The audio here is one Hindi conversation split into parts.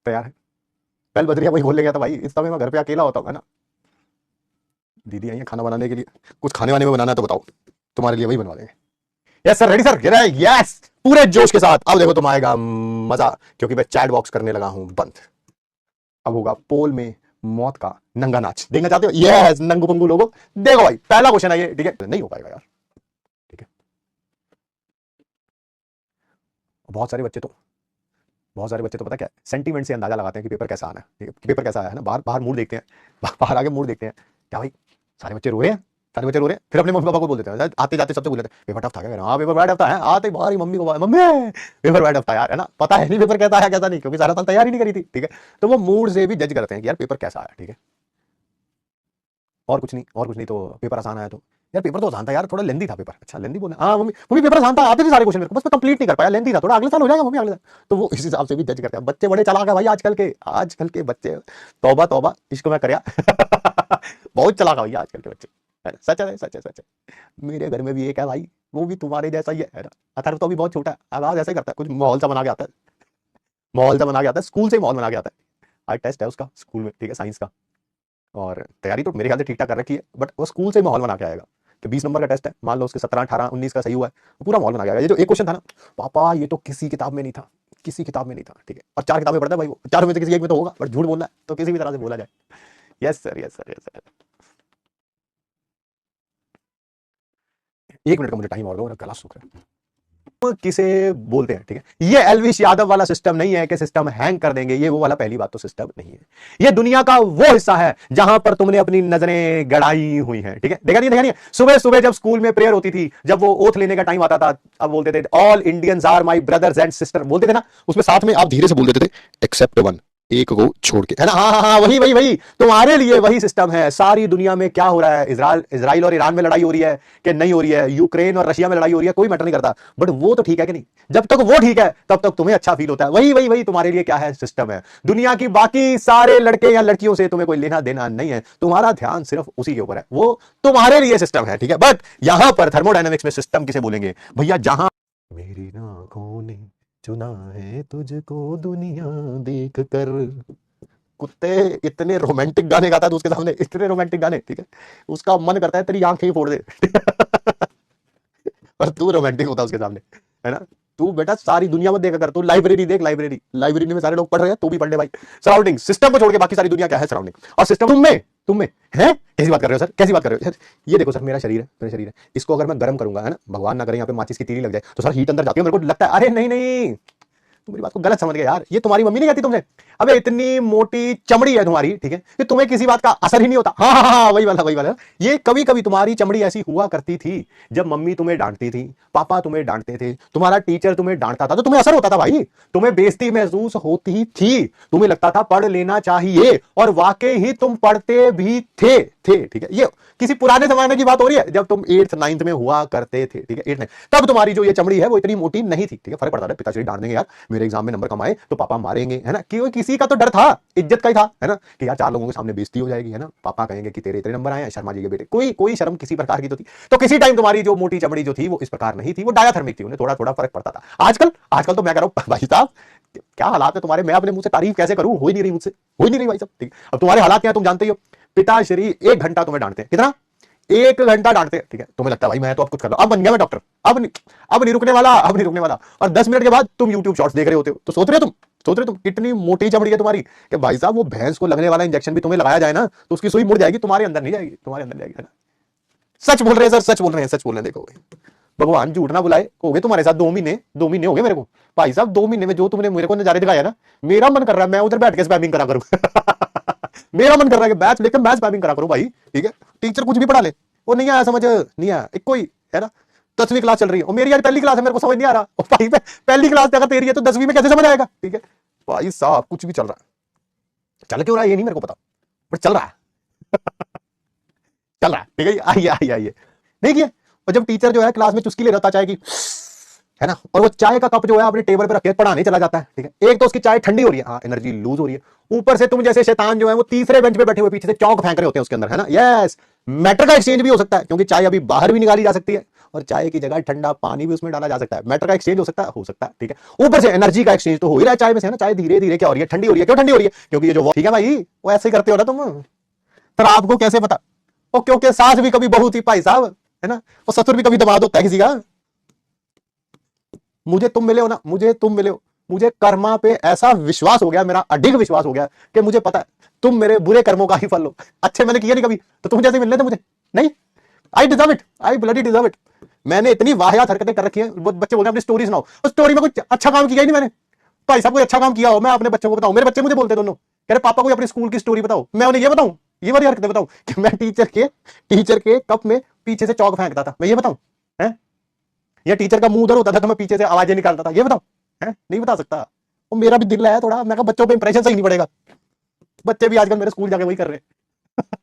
तैयार है? पहल बज रही है, वही बोल गया था भाई, इस समय मैं घर पे अकेला होता हूँ ना। दीदी आई है खाना बनाने के लिए, कुछ खाने वाने में बनाना है तो बताओ, तुम्हारे लिए वही बनवा देंगे। Yes sir, ready sir, yes, पूरे जोश के साथ। अब देखो तुम आएगा मजा, क्योंकि मैं चैट बॉक्स करने लगा हूं बंद। अब होगा पोल में मौत का नंगा नाच, देखना चाहते हो? यस, नंगू पंगू लोगो, देखो भाई पहला क्वेश्चन है ये, ठीक है? नहीं हो पाएगा यार, ठीक है? बहुत सारे बच्चे तो बहुत सारे बच्चे तो पता क्या सेंटीमेंट से अंदाजा लगाते हैं कि पेपर कैसा आना है, ठीक है? पेपर कैसा आया है ना, बाहर बाहर मूड देखते हैं, बाहर आगे मूड देखते हैं, क्या भाई सारे बच्चे रो रहे हैं, सारे बच्चे रो रहे हैं, फिर अपने मम्मी पापा को बोल देते हैं, आते जाते सबसे बोल देते हैं पेपर टफ था क्या? हाँ पेपर बड़ा टफ था है, आते बाहर ही मम्मी को, मम्मी पेपर बड़ा टफ था यार, है ना? पता है नहीं पेपर कैसा आया कैसा नहीं, क्योंकि सारा साल तैयारी नहीं करी थी, ठीक है? तो वो मूड से भी जज करते हैं कि यार पेपर कैसा आया, ठीक है? और कुछ नहीं, और कुछ नहीं, तो पेपर आसान आया तो यार पेपर तो आसान था यार, थोड़ा लेंदी था पेपर। अच्छा लेंदी बोला, हाँ मम्मी, मम्मी पेपर आसान था, आते थे सारे क्वेश्चन मेरे को, बस मैं कंप्लीट नहीं कर पाया, लेंदी था थोड़ा, अगले साल हो जाएगा मम्मी, अगले साल। तो वो इस हिसाब से भी जज करते हैं। बच्चे बड़े चालाक है भाई आजकल के बच्चे, तौबा तौबा इसको मैं करया बहुत चालाक है भैया आजकल के बच्चे, है ना? सच है, सच है, सच है। मेरे घर में भी एक है भाई, वो भी तुम्हारे जैसा ही है ना? अथर्व तो अभी बहुत छोटा है, आवाज ऐसे करता है, कुछ माहौल सा बना के आता है, माहौल सा बना के आता है, स्कूल से ही माहौल बना के आता है। आज टेस्ट है उसका स्कूल में, ठीक है, साइंस का, और तैयारी तो मेरे ख्याल से ठीक ठाक कर रखी है, बट वो स्कूल से माहौल बना के आएगा कि 20 नंबर का टेस्ट है, मान लो उसके 17 18 19 का सही हुआ है, वो पूरा माहौल बना के आएगा। ये जो एक क्वेश्चन था ना, पापा ये तो किसी किताब में नहीं था, किसी किताब में नहीं था, ठीक है? और 4 किताबें पढ़ता है भाई वो, चारों में से किसी एक में तो होगा, बट झूठ बोलना है तो किसी भी तरह से बोला जाए। Yes sir, yes sir, yes sir. 1 minute का मुझे टाइम और दो, मेरा गला सूख रहा है। किसे बोलते हैं, ठीक है? ये एलविश यादव वाला सिस्टम नहीं है कि सिस्टम हैंग कर देंगे, ये वो वाला पहली बात तो सिस्टम नहीं है। ये दुनिया का वो हिस्सा है जहां पर तुमने अपनी नजरें गड़ाई हुई हैं, ठीक है? देखा नहीं? सुबह सुबह जब स्कूल में प्रेयर होती थी, जब वो ओथ लेने का टाइम आता था, अब बोलते थे all Indians are my brothers and sister, बोलते थे ना, उसमें साथ में आप धीरे से बोल देते थे एक्सेप्ट वन, एक को छोड़ के, है ना? हाँ हाँ हाँ, वही तुम्हारे लिए वही सिस्टम है। सारी दुनिया में क्या हो रहा है, इजराइल और ईरान में लड़ाई हो रही है कि नहीं हो रही है, यूक्रेन और रशिया में लड़ाई हो रही है, कोई मैटर नहीं करता, बट वो तो ठीक है कि नहीं? जब तक वो ठीक है तब तक तुम्हें अच्छा फील होता है। वही तुम्हारे लिए क्या है, सिस्टम है। दुनिया की बाकी सारे लड़के या लड़कियों से तुम्हें कोई लेना देना नहीं है, तुम्हारा ध्यान सिर्फ उसी के ऊपर है, वो तुम्हारे लिए सिस्टम है, ठीक है? बट यहां पर थर्मोडायनेमिक्स में सिस्टम किसे बोलेंगे भैया? जहां मेरी आंखों ने चुना है तुझको दुनिया देख कर, कुत्ते इतने रोमांटिक गाने गाता है उसके सामने, इतने रोमांटिक गाने, ठीक है? उसका मन करता है तेरी आंखें ही फोड़ दे और तू रोमांटिक होता है उसके सामने, है ना? तू बेटा सारी दुनिया में देखा कर, तू लाइब्रेरी देख, लाइब्रेरी में सारे लोग पढ़ रहे हैं, तू भी पढ़ ले भाई। सराउंडिंग, सिस्टम को छोड़ के बाकी सारी दुनिया क्या है? सराउंडिंग। और सिस्टम तुम में है। कैसी बात कर रहे हो सर, कैसी बात कर रहे हो सर? ये देखो सर, मेरा शरीर है, इसको अगर मैं गर्म करूंगा, है ना, भगवान ना करे यहाँ पे माचिस की तीली लग जाए तो सर हीट अंदर जाती है, मेरे को लगता है, अरे नहीं, तुम मेरी बात को गलत समझ गए यार, ये तुम्हारी मम्मी नहीं कहती तुमसे, अबे इतनी मोटी चमड़ी है तुम्हारी, ठीक है, कि तुम्हें किसी बात का असर ही नहीं होता। हाँ, वही वाला। ये कभी कभी तुम्हारी चमड़ी ऐसी हुआ करती थी जब मम्मी तुम्हें डांटती थी, पापा तुम्हें डांटते थे, तुम्हारा टीचर तुम्हें डांटता था, तो तुम्हें असर होता था भाई, तुम्हें बेइज्जती महसूस होती थी, तुम्हें लगता था पढ़ लेना चाहिए, और वाकई ही तुम पढ़ते भी थे, ठीक है? ये किसी पुराने जमाने की बात हो रही है, जब तुम 8th 9th में हुआ करते थे, ठीक है? 8th 9th, तब तुम्हारी जो ये चमड़ी है वो इतनी मोटी नहीं थी, ठीक है? फर्क पड़ता था, पिताश्री डांट देंगे यार, मेरे एग्जाम में नंबर कम आए तो पापा मारेंगे, है ना? क्यों? किसी का तो डर था, इज्जत का ही था, है ना, कि यार 4 लोगों के सामने बेइज्जती हो जाएगी, है ना, पापा कहेंगे कि तेरे इतने नंबर आए हैं, शर्मा जी के बेटे, कोई शर्म किसी प्रकार की तो थी। तो किसी टाइम तुम्हारी जो मोटी चमड़ी जो थी वो इस प्रकार नहीं थी, वो डायाथर्मिक थी, उन्हें थोड़ा थोड़ा फर्क पड़ता था। आजकल तो मैं कह रहा हूं भाई साहब, क्या हालात है तुम्हारे, मैं अपने मुंह से तारीफ कैसे करूं, हो ही नहीं रही मुझसे, हो ही नहीं रही भाई साहब, ठीक है? अब तुम्हारे हालात क्या है तुम जानते ही हो। पिताश्री 1 घंटा तुम्हें डांटते हैं, कितना? 1 घंटा डांटते हैं, ठीक है? तुम्हें लगता है भाई मैं तो अब कुछ कर लो, अब बन गया मैं डॉक्टर, अब नहीं रुकने वाला, और 10 मिनट के बाद तुम यूट्यूब शॉर्ट्स देख रहे होते हो, तो सोच रहे हो तुम कितनी मोटी चमड़ी है तुम्हारी कि भाई साहब वो भैंस को लगने वाला इंजेक्शन भी तुम्हें लगाया जाए ना तो उसकी सुई मुड़ जाएगी, तुम्हारे अंदर नहीं जाएगी, है ना? सच बोल रहे हैं सर, सच बोल रहे हैं, देखो भगवान झूठ ना बुलाए, हो गए तुम्हारे साथ 2 महीने हो गए मेरे को भाई साहब, 2 महीने में जो तुमने मेरे को नजारे दिखाया ना, मेरा मन कर रहा है मैं उधर बैठ के स्पैमिंग करा करूं मेरा मन कर रहा है कि बैच लेकर मैं स्पैमिंग करा करूं भाई, ठीक है? टीचर कुछ भी पढ़ा ले, वो नहीं आया समझ, नहीं आया एक कोई, है ना? 10वीं क्लास चल रही है और मेरी यार पहली क्लास है, मेरे को समझ नहीं आ रहा, और भाई पहली क्लास अगर तेरी है तो 10वीं में कैसे समझ आएगा, ठीक है? भाई साहब कुछ भी चल रहा है, चल क्यों रहा है ये नहीं मेरे को पता, बट चल रहा है ठीक है? आइए नहीं किया। और जब टीचर जो है क्लास में चुस्की ले रहा था चाय की, है ना, और वो चाय का कप जो है अपने टेबल पर रख के पढ़ाने चला जाता है, ठीक है? एक तो उसकी चाय ठंडी हो रही है, हाँ एनर्जी लूज हो रही है, ऊपर से तुम जैसे शैतान जो है वो तीसरे बेंच पे बैठे हुए पीछे से चौक फेंक रहे होते हैं उसके अंदर, है ना? यस, मैटर का एक्सचेंज भी हो सकता है क्योंकि चाय अभी बाहर भी निकाली जा सकती है और चाय की जगह ठंडा पानी भी उसमें डाला जा सकता है। मैटर का एक्सचेंज हो सकता है, ठीक है। ऊपर से एनर्जी का एक्सचेंज तो हो ही रहा है चाय में से, है ना। चाय धीरे धीरे क्या हो रही है, ठंडी हो रही है। क्यों ठंडी हो रही है? क्योंकि ये जो ठीक है भाई, वो ऐसे ही करते हो ना तुम। सर आपको कैसे पता? ओ क्योंकि सास भी कभी बहू थी भाई साहब, है ना। और ससुर भी कभी दमाद होता है किसी का। मुझे तुम मिले हो ना, मुझे तुम मिले हो, मुझे कर्मा पे ऐसा विश्वास हो गया, मेरा अडिग विश्वास हो गया कि मुझे पता है तुम मेरे बुरे कर्मों का ही फल हो। अच्छे मैंने किया नहीं कभी, तो तुम जैसे मिलने थे मुझे नहीं। I deserve it, I bloody deserve it. मैंने इतनी वाहियात हरकतें कर रखी हैं। बच्चे बोलते हैं अपनी स्टोरी सुनाओ, उस स्टोरी में कुछ अच्छा काम किया ही नहीं मैंने। भाई साहब कोई अच्छा काम किया हो मैं अपने बच्चों को बताऊं। मेरे बच्चे मुझे बोलते दोनों, कह रहे पापा कोई अपनी स्कूल की स्टोरी बताओ। मैं उन्हें ये बताऊं, ये वाली हरकतें बताऊं कि मैं टीचर के कप में पीछे से चौक फेंकता था, मैं ये बताऊं? है या टीचर का मुंह उधर होता था तो मैं पीछे से आवाजें निकालता था, ये बताऊं? है नहीं बता सकता। वो मेरा भी दिल है थोड़ा, मैं कहा बच्चों पे इंप्रेशन सही नहीं पड़ेगा। बच्चे भी आजकल मेरे स्कूल जाके वही कर रहे हैं।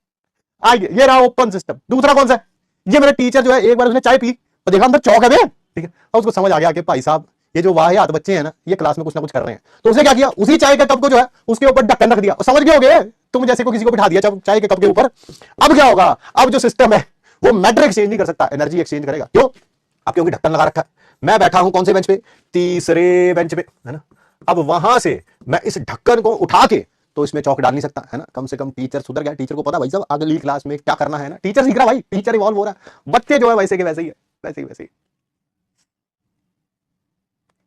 आइए ये रहा ओपन सिस्टम। दूसरा कौन सा है? ये मेरा टीचर जो है, एक बार उसने चाय पी और देखा अंदर चौक है भैया, ठीक है। और उसको समझ आ गया कि भाई साहब ये जो वाहियात बच्चे हैं ना, ये क्लास में कुछ ना कुछ कर रहे हैं। तो उसने क्या किया, उसी चाय के कप को जो है उसके ऊपर ढक्कन रख दिया। और समझ गए होगे तुम जैसे को किसी को बिठा दिया चाय के कप के ऊपर। अब क्या होगा, अब जो सिस्टम है वो मैटर एक्सचेंज नहीं कर सकता, एनर्जी एक्सचेंज करेगा। क्यों? अब क्योंकि ढक्कन लगा रखा है। मैं बैठा हूं कौन से बेंच पे? तीसरे बेंच पे, है ना। अब वहां से मैं इस ढक्कन को उठा के तो इसमें चौक डाल नहीं सकता, है ना। कम से कम टीचर सुधर गया, टीचर को पता भाई साहब अगली क्लास में क्या करना है ना। टीचर सीख रहा भाई, टीचर इवॉल्व हो रहा है। बच्चे जो है वैसे के वैसे ही है, वैसे ही।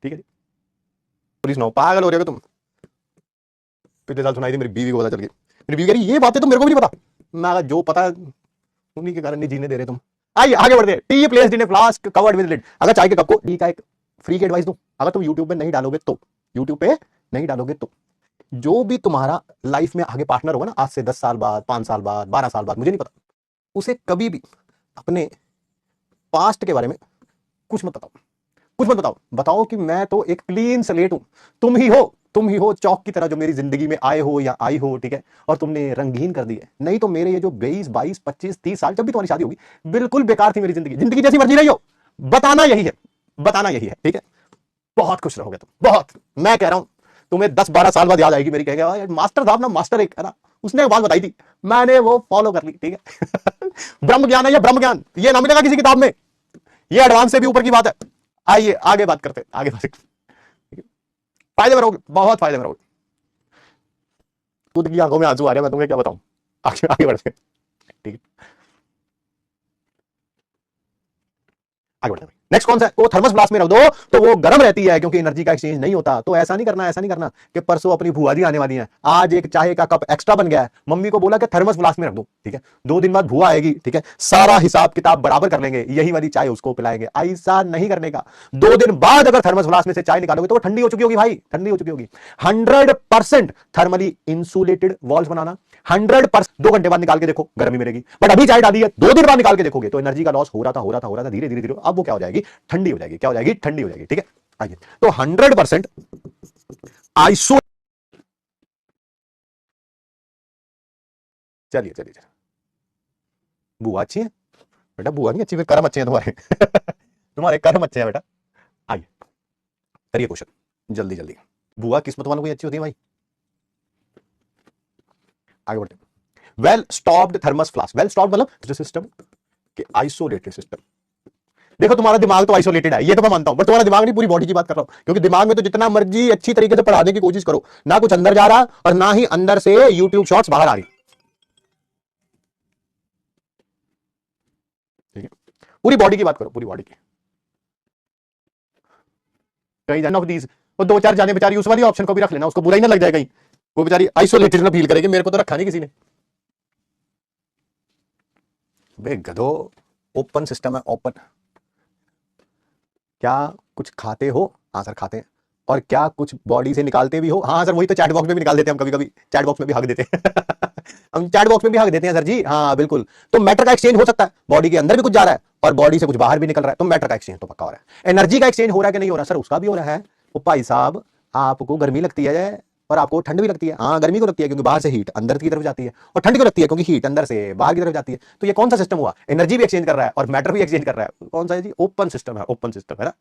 ठीक है जी, पूरी सुनाओ। पागल हो रहे हो तुम? पिछले साल सुनाई थी, मेरी बीवी को पता चल गई। मेरी बीवी कह रही ये बातें तो मेरे को भी नहीं पता। मैं जो पता उन्हीं के कारण नहीं जीने दे रहे तुम। आइए आगे बढ़ते हैं। Tea placed in a flask covered with lid. अगर चाय के कप को टी का एक फ्री की एडवाइस दूं, अगर तुम यूट्यूब पे नहीं डालोगे तो, यूट्यूब पे नहीं डालोगे तो, जो भी तुम्हारा लाइफ में आगे पार्टनर होगा ना, आज से 10 साल बाद, 5 साल बाद, 12 साल बाद, मुझे नहीं पता, उसे कभी भी अपने पास्ट के बारे में कुछ मत बताओ, कुछ मत बताओ। बताओ कि मैं तो एक क्लीन स्लेट हूं, तुम ही हो चौक की तरह जो मेरी जिंदगी में आए हो या आई हो, ठीक है। और तुमने रंगीन कर दी है। नहीं तो मेरे ये जो 22, 22, 25, 30 साल, जब भी तुम्हारी शादी होगी, बिल्कुल बेकार थी मेरी जिंदगी। जिंदगी जैसी मर्जी रही हो, बताना यही है, बताना यही है, ठीक है। बहुत खुश रहोगे तुम, बहुत। मैं कह रहा हूं तुम्हें 10-12 साल बाद याद आएगी मेरी, कहेगा मास्टर साहब ना, मास्टर एक है ना, उसने एक बात बताई थी, मैंने वो फॉलो कर ली, ठीक है। ब्रह्म ज्ञान है, ये ब्रह्म ज्ञान, ये ना मिलेगा किसी किताब में, ये एडवांस से भी ऊपर की बात है। आइए आगे बात करते हैं, आगे बात करते हैं। फायदे में रहोगे, बहुत फायदे में रहोगे। खुद की आंखों में आंसू आ रहे हैं, मैं तुम्हें क्या बताऊं। आगे आगे बढ़ते हैं, ठीक है, आगे बढ़ते हैं। नेक्स्ट कौन सा है? वो थर्मस फ्लास्क में रख दो तो वो गर्म रहती है, क्योंकि एनर्जी का एक्सचेंज नहीं होता। तो ऐसा नहीं करना, ऐसा नहीं करना कि परसों अपनी भुआ जी आने वाली है, आज एक चाय का कप एक्स्ट्रा बन गया है, मम्मी को बोला कि थर्मस फ्लास्क में रख दो, ठीक है। 2 दिन बाद भुआ आएगी, ठीक है, सारा हिसाब किताब बराबर कर लेंगे, यही वाली चाय उसको पिलाएंगे। ऐसा नहीं करने का। 2 दिन बाद अगर थर्मस फ्लास्क में से चाय निकालोगे तो वो ठंडी हो चुकी होगी भाई, ठंडी हो चुकी होगी। 100% थर्मली इंसुलेटेड वॉल्स बनाना, 100%। 2 घंटे बाद निकाल के देखो, गर्मी मिलेगी। बट अभी चाय डाली है, 2 दिन बाद निकाल के देखोगे तो एनर्जी का लॉस हो रहा था, धीरे धीरे अब वो क्या हो जाएगी, ठंडी हो जाएगी। क्या हो जाएगी? ठंडी हो जाएगी, ठीक है। आइए, तो 100% आइसो, चलिए बुआ अच्छी है बेटा, बुआ नहीं अच्छी, फिर कर्म अच्छे हैं तुम्हारे। तुम्हारे कर्म अच्छे हैं बेटा। आइए करिए क्वेश्चन जल्दी जल्दी। बुआ किस्मत वालों को अच्छी होती है भाई। आगे बढ़ते हैं। Well stopped thermos flask, well stopped मतलब सिस्टम के आइसोलेटेड सिस्टम। देखो तुम्हारा दिमाग तो आइसोलेटेड है, ये तो मैं मानता हूं, बट तुम्हारा दिमाग नहीं, पूरी बॉडी की बात कर रहा हूं। क्योंकि दिमाग में तो जितना मर्जी अच्छी तरीके से पढ़ाने की कोशिश करो, ना कुछ अंदर जा रहा और ना ही अंदर से यूट्यूब शॉर्ट्स बाहर आ रही, ठीक है। पूरी बॉडी की बात करो, पूरी बॉडी की। कहीं ऑफ दीज, वो 2-4 जाने बेचारी उस वाली ऑप्शन को भी रख लेना, उसको बुरा ही ना लग जाए कहीं, वो बेचारी आइसोलेटेड ना फील करेगी, मेरे को तो रखा नहीं किसी ने। बे गधो, ओपन सिस्टम है, ओपन। क्या कुछ खाते हो? हाँ सर खाते हैं। और क्या कुछ बॉडी से निकालते भी हो? हाँ सर वही तो चैट बॉक्स में भी निकाल देते हैं हम, कभी कभी चैट बॉक्स में भी हक देते हैं। हम चैट बॉक्स में भी हक देते हैं सर जी, हाँ बिल्कुल। तो मैटर का एक्सचेंज हो सकता है, बॉडी के अंदर भी कुछ जा रहा है और बॉडी से कुछ बाहर भी निकल रहा है, तो मैटर का एक्सचेंज तो पक्का हो रहा है। एनर्जी का एक्सचेंज हो रहा है कि नहीं हो रहा? सर उसका भी हो रहा है। वो भाई साहब आपको गर्मी लगती है और आपको ठंड भी लगती है। हाँ गर्मी को लगती है क्योंकि बाहर से हीट अंदर की तरफ जाती है, और ठंड को लगती है क्योंकि हीट अंदर से बाहर की तरफ जाती है। तो ये कौन सा सिस्टम हुआ? एनर्जी भी एक्सचेंज कर रहा है और मैटर भी एक्सचेंज कर रहा है। कौन सा है जी? ओपन सिस्टम है, ओपन सिस्टम है ना।